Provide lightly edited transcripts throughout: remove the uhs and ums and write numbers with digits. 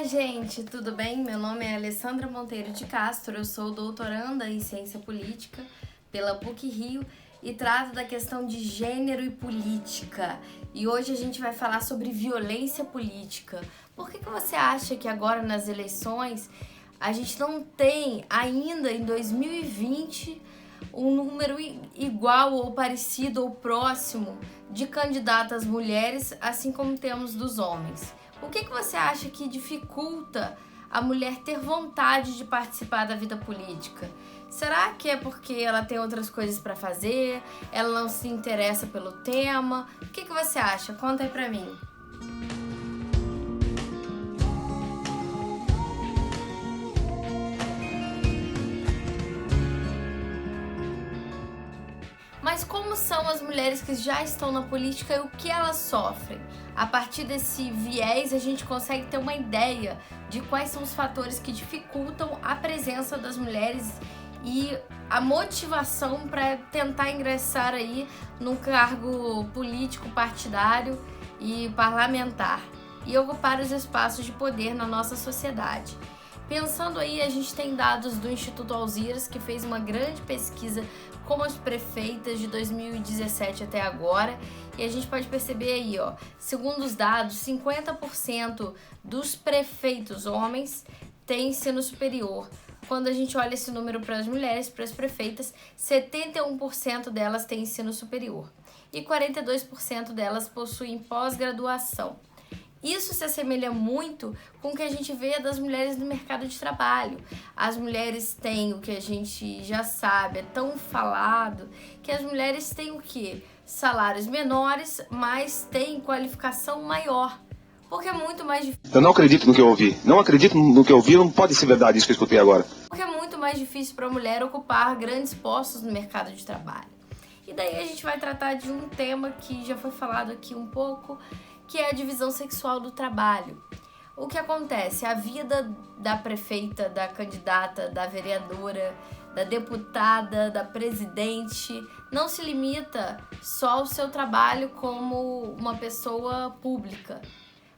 gente, tudo bem? Meu nome é Alessandra Monteiro de Castro, eu sou doutoranda em Ciência Política pela PUC-Rio e trato da questão de gênero e política. E hoje a gente vai falar sobre violência política. Por que você acha que agora nas eleições a gente não tem ainda em 2020 um número igual ou parecido ou próximo de candidatas mulheres, assim como temos dos homens? O que você acha que dificulta a mulher ter vontade de participar da vida política? Será que é porque ela tem outras coisas para fazer? Ela não se interessa pelo tema? O que você acha? Conta aí pra mim. Mas como são as mulheres que já estão na política e o que elas sofrem? A partir desse viés, a gente consegue ter uma ideia de quais são os fatores que dificultam a presença das mulheres e a motivação para tentar ingressar aí num cargo político, partidário e parlamentar e ocupar os espaços de poder na nossa sociedade. Pensando aí, a gente tem dados do Instituto Alziras, que fez uma grande pesquisa com as prefeitas de 2017 até agora, e a gente pode perceber aí, segundo os dados, 50% dos prefeitos homens têm ensino superior. Quando a gente olha esse número para as mulheres, para as prefeitas, 71% delas têm ensino superior e 42% delas possuem pós-graduação. Isso se assemelha muito com o que a gente vê das mulheres no mercado de trabalho. As mulheres têm o que a gente já sabe, é tão falado, que as mulheres têm o quê? Salários menores, mas têm qualificação maior. Porque é muito mais difícil. Eu não acredito no que eu ouvi. Não acredito no que eu ouvi, não pode ser verdade isso que eu escutei agora. Porque é muito mais difícil para a mulher ocupar grandes postos no mercado de trabalho. E daí a gente vai tratar de um tema que já foi falado aqui um pouco, que é a divisão sexual do trabalho. O que acontece? A vida da prefeita, da candidata, da vereadora, da deputada, da presidente, não se limita só ao seu trabalho como uma pessoa pública.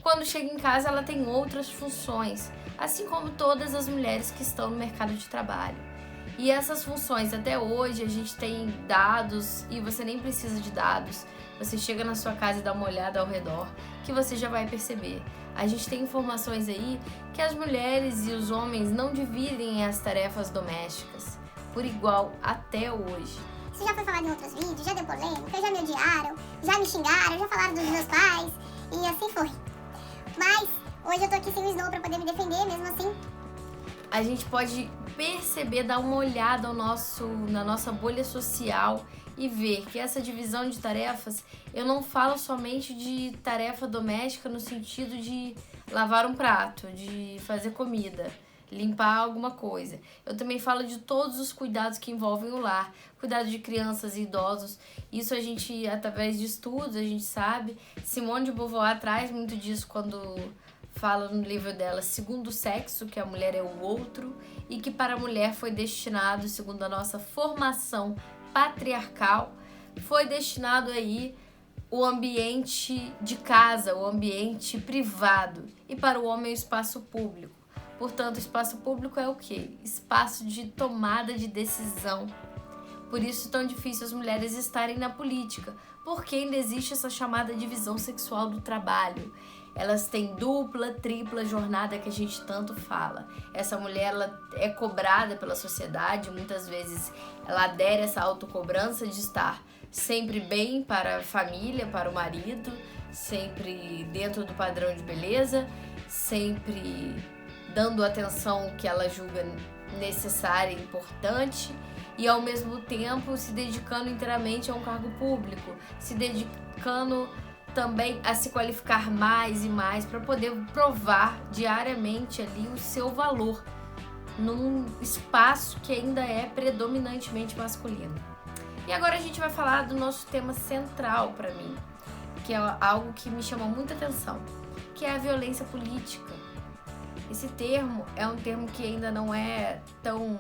Quando chega em casa, ela tem outras funções, assim como todas as mulheres que estão no mercado de trabalho. E essas funções, até hoje, a gente tem dados, e você nem precisa de dados. Você chega na sua casa e dá uma olhada ao redor, que você já vai perceber. A gente tem informações aí que as mulheres e os homens não dividem as tarefas domésticas por igual até hoje. Isso já foi falado em outros vídeos, já deu polêmica, já me odiaram, já me xingaram, já falaram dos meus pais, e assim foi. Mas hoje eu tô aqui sem o Snow pra poder me defender, mesmo assim. A gente pode perceber, dar uma olhada na nossa bolha social e ver que essa divisão de tarefas, eu não falo somente de tarefa doméstica no sentido de lavar um prato, de fazer comida, limpar alguma coisa. Eu também falo de todos os cuidados que envolvem o lar, cuidado de crianças e idosos. Isso a gente, através de estudos, a gente sabe. Simone de Beauvoir traz muito disso quando fala no livro dela Segundo Sexo, que a mulher é o outro, e que para a mulher foi destinado, segundo a nossa formação patriarcal, foi destinado aí o ambiente de casa, o ambiente privado, e para o homem o espaço público. Portanto, o espaço público é o quê? Espaço de tomada de decisão. Por isso é tão difícil as mulheres estarem na política, porque ainda existe essa chamada divisão sexual do trabalho. Elas têm dupla, tripla jornada que a gente tanto fala. Essa mulher, ela é cobrada pela sociedade, muitas vezes ela adere a essa autocobrança de estar sempre bem para a família, para o marido, sempre dentro do padrão de beleza, sempre dando a atenção que ela julga necessária e importante, e ao mesmo tempo se dedicando inteiramente a um cargo público, se dedicando também a se qualificar mais e mais para poder provar diariamente ali o seu valor num espaço que ainda é predominantemente masculino. E agora a gente vai falar do nosso tema central para mim, que é algo que me chama muita atenção, que é a violência política. Esse termo é um termo que ainda não é tão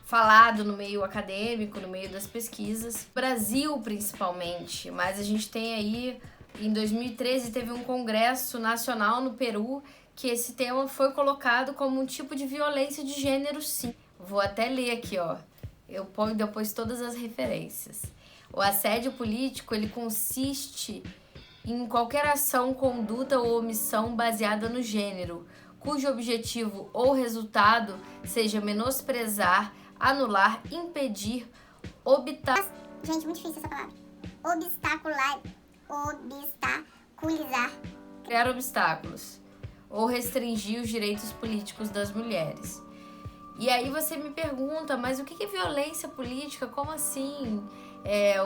falado no meio acadêmico, no meio das pesquisas, Brasil principalmente, mas a gente tem aí, em 2013 teve um congresso nacional no Peru que esse tema foi colocado como um tipo de violência de gênero, sim. Vou até ler aqui, ó. Eu ponho depois todas as referências. O assédio político, ele consiste em qualquer ação, conduta ou omissão baseada no gênero, cujo objetivo ou resultado seja menosprezar, anular, impedir, Gente, muito difícil essa palavra. Obstaculizar. Criar obstáculos ou restringir os direitos políticos das mulheres. E aí você me pergunta, mas o que é violência política? Como assim?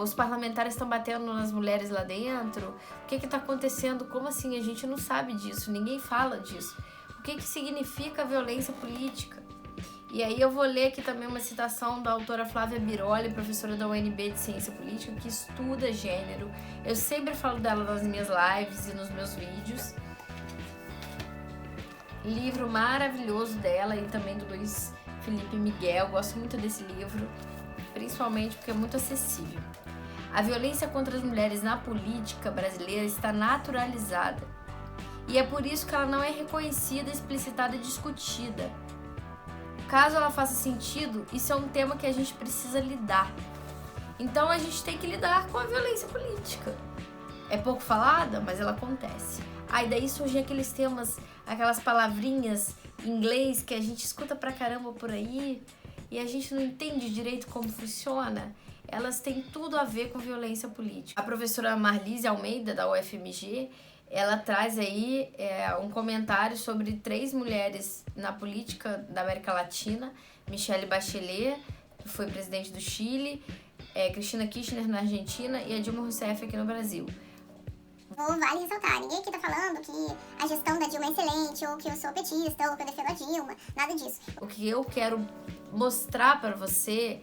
Os parlamentares estão batendo nas mulheres lá dentro? O que está acontecendo? Como assim? A gente não sabe disso, ninguém fala disso. O que significa violência política? E aí eu vou ler aqui também uma citação da autora Flávia Biroli, professora da UNB de Ciência Política, que estuda gênero. Eu sempre falo dela nas minhas lives e nos meus vídeos. Livro maravilhoso dela e também do Luiz Felipe Miguel. Gosto muito desse livro, principalmente porque é muito acessível. A violência contra as mulheres na política brasileira está naturalizada. E é por isso que ela não é reconhecida, explicitada e discutida. Caso ela faça sentido, isso é um tema que a gente precisa lidar. Então a gente tem que lidar com a violência política. É pouco falada, mas ela acontece. Aí daí surgem aqueles temas, aquelas palavrinhas em inglês que a gente escuta pra caramba por aí e a gente não entende direito como funciona. Elas têm tudo a ver com violência política. A professora Marlise Almeida, da UFMG, ela traz aí um comentário sobre 3 mulheres na política da América Latina: Michelle Bachelet, que foi presidente do Chile, Cristina Kirchner na Argentina e a Dilma Rousseff aqui no Brasil. Vale ressaltar, ninguém aqui tá falando que a gestão da Dilma é excelente, ou que eu sou petista, ou que eu defendo a Dilma, nada disso. O que eu quero mostrar pra você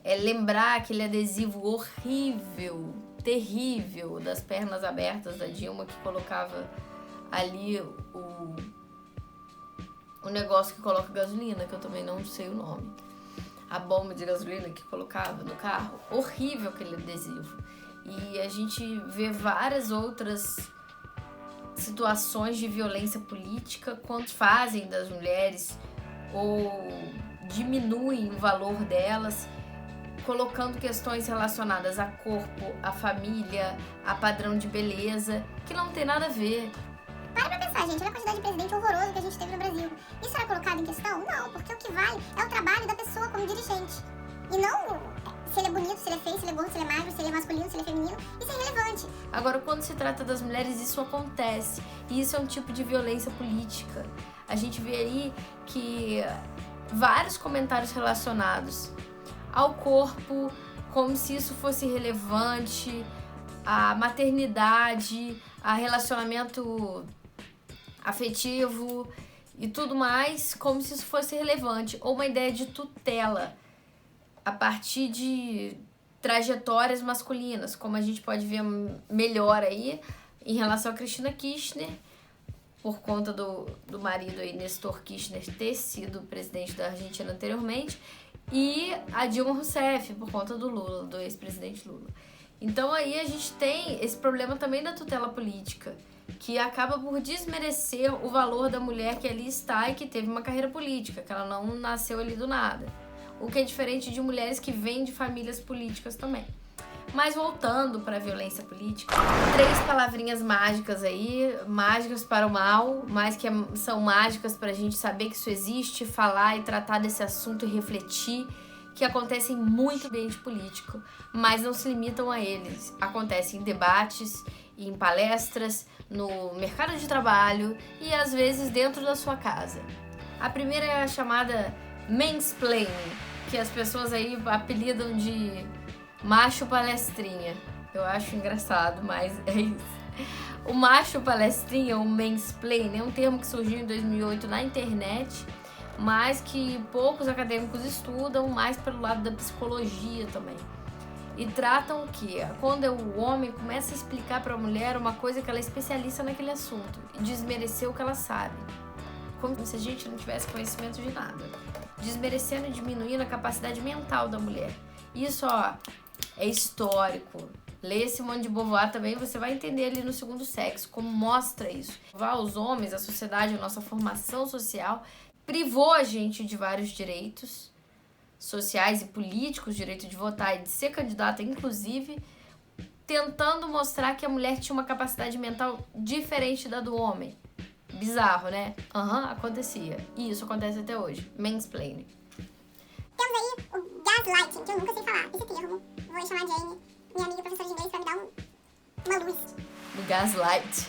é lembrar aquele adesivo horrível, terrível das pernas abertas da Dilma, que colocava ali o negócio que coloca gasolina, que eu também não sei o nome. A bomba de gasolina que colocava no carro. Horrível aquele adesivo. E a gente vê várias outras situações de violência política quando fazem das mulheres ou diminuem o valor delas, colocando questões relacionadas a corpo, a família, a padrão de beleza, que não tem nada a ver. Para pra pensar, gente, olha a quantidade de presidente horroroso que a gente teve no Brasil. Isso era colocado em questão? Não, porque o que vale é o trabalho da pessoa como dirigente. E não se ele é bonito, se ele é feio, se ele é gordo, se ele é magro, se ele é masculino, se ele é feminino. Isso é irrelevante. Agora, quando se trata das mulheres, isso acontece. E isso é um tipo de violência política. A gente vê aí que vários comentários relacionados ao corpo, como se isso fosse relevante, a maternidade, a relacionamento afetivo e tudo mais, como se isso fosse relevante, ou uma ideia de tutela a partir de trajetórias masculinas, como a gente pode ver melhor aí em relação a Cristina Kirchner, por conta do marido aí, Nestor Kirchner, ter sido presidente da Argentina anteriormente, e a Dilma Rousseff, por conta do Lula, do ex-presidente Lula. Então aí a gente tem esse problema também da tutela política, que acaba por desmerecer o valor da mulher que ali está e que teve uma carreira política, que ela não nasceu ali do nada. O que é diferente de mulheres que vêm de famílias políticas também. Mas voltando para a violência política, 3 palavrinhas mágicas aí, mágicas para o mal, mas que são mágicas para a gente saber que isso existe, falar e tratar desse assunto e refletir, que acontecem muito no ambiente político, mas não se limitam a eles. Acontecem em debates, em palestras, no mercado de trabalho e às vezes dentro da sua casa. A primeira é a chamada mansplaining, que as pessoas aí apelidam de macho palestrinha. Eu acho engraçado, mas é isso. O macho palestrinha, o mansplaining, é um termo que surgiu em 2008 na internet, mas que poucos acadêmicos estudam, mais pelo lado da psicologia também. E tratam o que? Quando o homem começa a explicar para a mulher uma coisa que ela é especialista naquele assunto e desmerecer o que ela sabe. Como se a gente não tivesse conhecimento de nada. Desmerecendo e diminuindo a capacidade mental da mulher. Isso, ó, é histórico. Lê Simone de Beauvoir também, você vai entender ali no Segundo Sexo como mostra isso. Os homens, a sociedade, a nossa formação social privou a gente de vários direitos sociais e políticos, direito de votar e de ser candidata, inclusive, tentando mostrar que a mulher tinha uma capacidade mental diferente da do homem. Bizarro, né? Acontecia. E isso acontece até hoje. Mansplaining. Temos aí o gaslighting, que eu nunca sei falar. Esse termo. Vou chamar a Jane, minha amiga professora de inglês, pra me dar uma luz. O gaslight.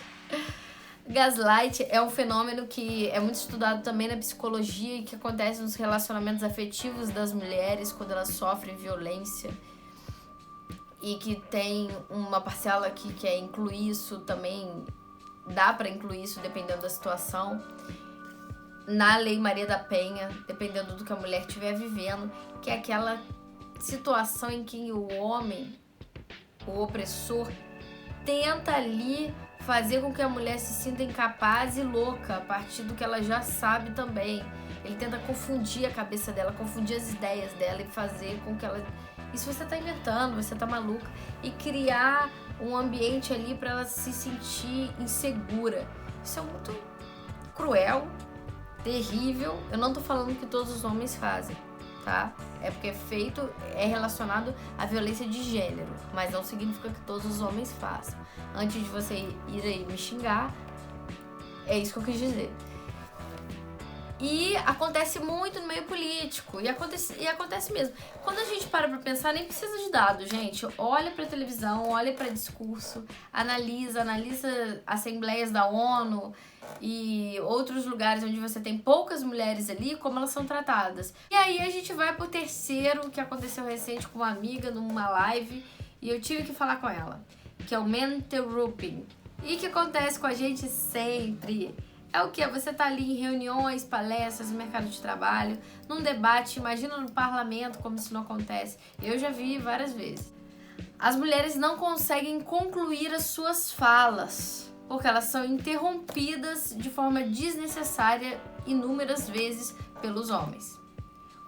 Gaslight é um fenômeno que é muito estudado também na psicologia e que acontece nos relacionamentos afetivos das mulheres quando elas sofrem violência. E que tem uma parcela que quer incluir isso também, dá para incluir isso dependendo da situação. Na Lei Maria da Penha, dependendo do que a mulher estiver vivendo, que é aquela situação em que o homem, o opressor, tenta ali fazer com que a mulher se sinta incapaz e louca a partir do que ela já sabe também. Ele tenta confundir a cabeça dela, confundir as ideias dela e fazer com que ela... Isso você tá inventando, você tá maluca. E criar um ambiente ali pra ela se sentir insegura. Isso é muito cruel, terrível. Eu não tô falando que todos os homens fazem, tá? É porque é relacionado à violência de gênero, mas não significa que todos os homens façam. Antes de você ir aí me xingar, é isso que eu quis dizer. E acontece muito no meio político, e acontece mesmo. Quando a gente para pra pensar, nem precisa de dados, gente. Olha pra televisão, olha pra discurso, analisa assembleias da ONU e outros lugares onde você tem poucas mulheres ali, como elas são tratadas. E aí a gente vai pro terceiro, que aconteceu recente com uma amiga numa live, e eu tive que falar com ela, que é o mentorruping. E que acontece com a gente sempre. É o que? Você tá ali em reuniões, palestras, no mercado de trabalho, num debate, imagina no parlamento como isso não acontece. Eu já vi várias vezes. As mulheres não conseguem concluir as suas falas, porque elas são interrompidas de forma desnecessária inúmeras vezes pelos homens.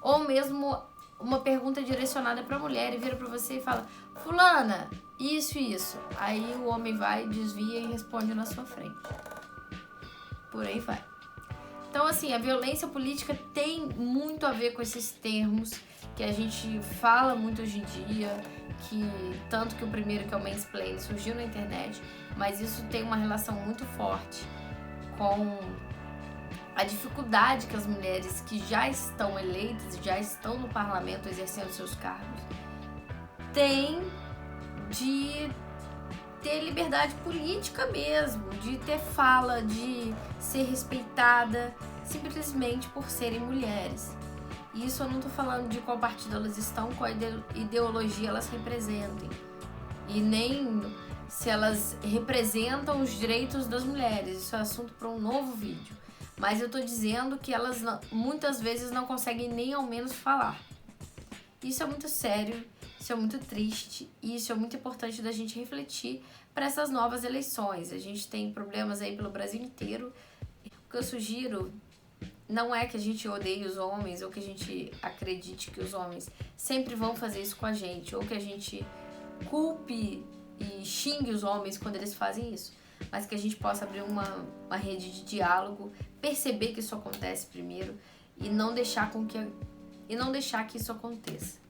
Ou mesmo uma pergunta direcionada pra mulher e vira pra você e fala: fulana, isso e isso. Aí o homem vai, desvia e responde na sua frente. Por aí vai. Então, assim, a violência política tem muito a ver com esses termos que a gente fala muito hoje em dia, que tanto que o primeiro, que é o mansplaining, surgiu na internet, mas isso tem uma relação muito forte com a dificuldade que as mulheres que já estão eleitas e já estão no parlamento exercendo seus cargos têm de ter liberdade política mesmo, de ter fala, de ser respeitada simplesmente por serem mulheres. E isso eu não tô falando de qual partido elas estão, qual ideologia elas representem, e nem se elas representam os direitos das mulheres. Isso é assunto para um novo vídeo. Mas eu tô dizendo que elas muitas vezes não conseguem nem ao menos falar. Isso é muito sério. Isso é muito triste e isso é muito importante da gente refletir para essas novas eleições. A gente tem problemas aí pelo Brasil inteiro. O que eu sugiro não é que a gente odeie os homens ou que a gente acredite que os homens sempre vão fazer isso com a gente, ou que a gente culpe e xingue os homens quando eles fazem isso, mas que a gente possa abrir uma rede de diálogo, perceber que isso acontece primeiro e não deixar que isso aconteça.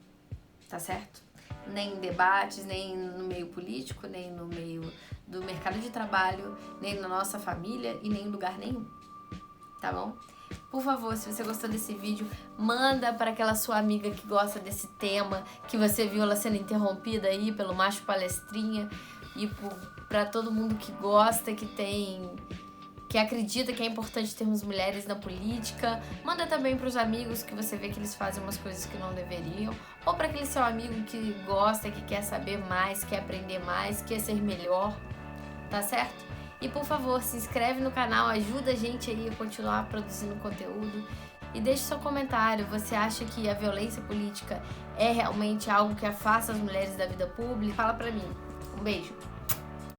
Tá certo? Nem em debates, nem no meio político, nem no meio do mercado de trabalho, nem na nossa família e nem em lugar nenhum. Tá bom? Por favor, se você gostou desse vídeo, manda para aquela sua amiga que gosta desse tema, que você viu ela sendo interrompida aí pelo macho palestrinha, e para todo mundo que gosta, que acredita que é importante termos mulheres na política. Manda também para os amigos que você vê que eles fazem umas coisas que não deveriam, ou para aquele seu amigo que gosta, que quer saber mais, quer aprender mais, quer ser melhor, tá certo? E por favor, se inscreve no canal, ajuda a gente aí a continuar produzindo conteúdo e deixe seu comentário. Você acha que a violência política é realmente algo que afasta as mulheres da vida pública? Fala pra mim. Um beijo!